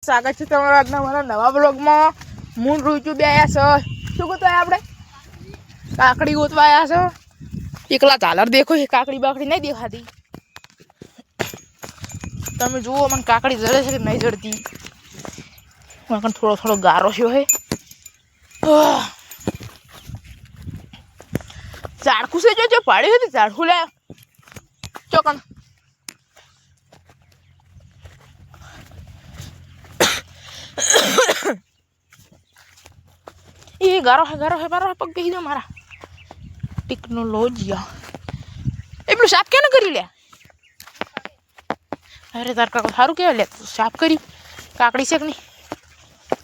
સ્વાગત છે તમારા આજના મારા નવા બ્લોગમાં. મૂન રૂચું બે આવ્યા છે. શું ગોતવાય આપણે? કાકડી ગોતવા આવ્યા છે. એકલા ઝાલર દેખો છે, કાકડી બાકડી નહીં દેખાતી. તમે જુઓ મને કાકડી જડે છે કે નહીં જડતી. મને થોડો થોડો ગારો છે હે. ઝાડકું છે જો પાડ્યું હતી ઝાડકું લે ચોકણ. એ ગારો હે મારો પગ કહી દો મારા. ટેકનોલોજી એ પેલું સાફ કેને કરી લે? અરે તાર કાકો સારું કહેવાય લે સાફ કરી. કાકડી છે કે નહીં?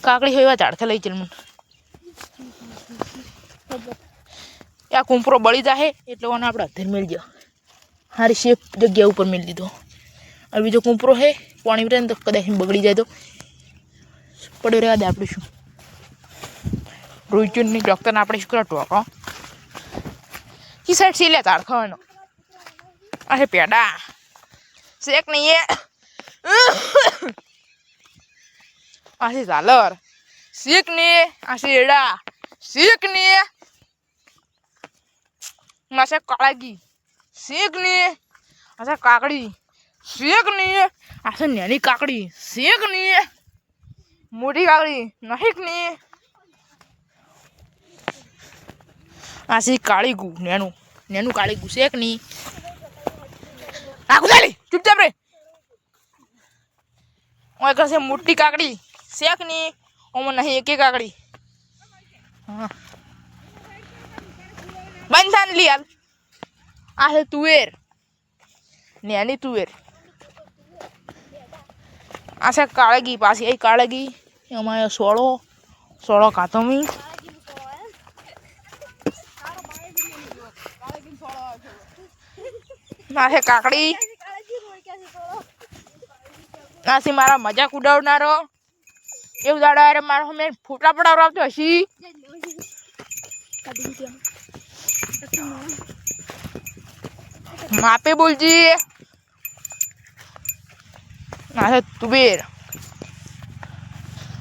કાકડી હોય એવા ઝાડખા લઈ ચાલ મને. આ કુંપરો બળી જાય એટલે ઓને આપણે અધર મેળ ગયો. સારી શેપ જગ્યા ઉપર મેળ દીધો. અને બીજો કુંપરો હે પાણી રહે ને તો કદાચ બગડી જાય તો પડ્યો રહેવા દે. આપણે શું રોઈચુનની ડૉક્ટરને આપણે શું કરવા ટોકો કી સાઈડ સી લે તાર ખાવાનો? અરે પેડા શેક નહીં એ આશે ઝાલર શેક ને આશે એડા શેક ને આશે કાળાગી શેક ને આશે કાકડી શેક ને આશે નાની કાકડી શેક ને મોટી કાકડી નહીં ને આશી કાળી ગુ નેનું નેનું કાળી ગુ શેક ની આ ગુદાલી ચૂપચાપ રે. ઓય કસે મોટી કાકડી શેક ની ઓમાં નહીં એક કાકડી. હા બંધાન લી હાલ. આ હે તુવેર નેની તુવેર. આ છે કાળગી પાછી એ કાળગી એમાં સોળો કાતમી. નાશે કાકડી નાસી મારા મજાક ઉડાવનારો એવું દાડો અરે મારો મેં ફોટા પડાવતો હશી. માપે બોલજી. નાશે તુબેર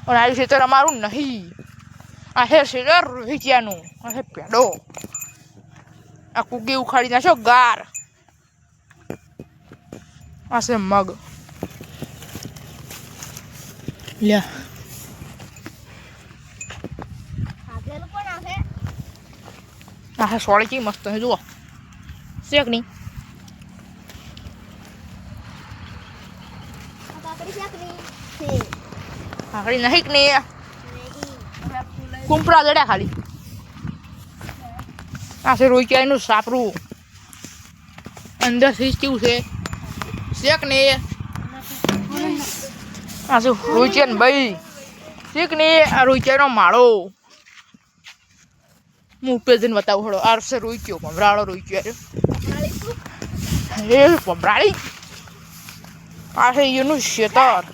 અને આ ખેતર અમારું નહીં. આ હે ખેતર રોહિત્યાનું. આ હે પેડો. આ કુકી ઉખાડી નાખો ગાર. આ છે મગ લ્યા. આ સોળી ચી મસ્ત છે જુઓ શેક નહીં. કાકડી નહીં કે નહીં કુંપરા જડ્યા ખાલી. આ છે રોઈચાઈનું સાપરું અંદર થી કેવું છે શેક ને. આ શું રોઈચેન ભાઈ શેક ને. આ રોઈચાઈનો માળો હું ઉપર જઈને બતાવું હળો. આ છે રોઈચ્યો ભમરાળો રોઈચ્યો એ ભમરાળી. આ છે એનું ખેતર.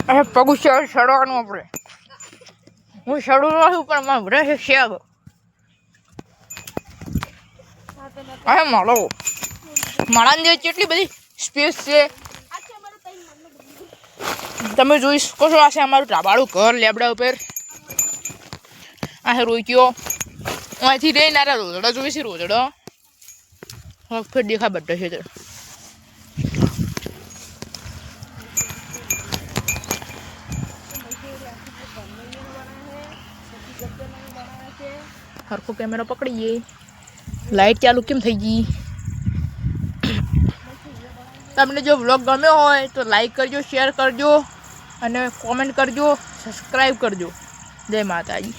અરે પગું સડવાનું આપણે. હું સડું નથી પણ મને ભરે છે શેગ. અરે માળો માળાની જે કેટલી બધી સ્પેસ છે તમે જોઈ શકો છો. આ છે અમારું ટાબાળું ઘર લેબડા ઉપર. આ રોઈક્યો અહીંથી રહીને આ રોજડો જોઈ છે. રોજડો ફેર દેખા બધા છે. હરખો કેમેરા પકડીએ. લાઈટ ચાલુ કેમ થઈ ગઈ? તમને જો વ્લોગ ગમ્યો હોય તો લાઈક કરજો, શેર કરજો અને કોમેન્ટ કરજો, સબસ્ક્રાઈબ કરજો. જય માતાજી.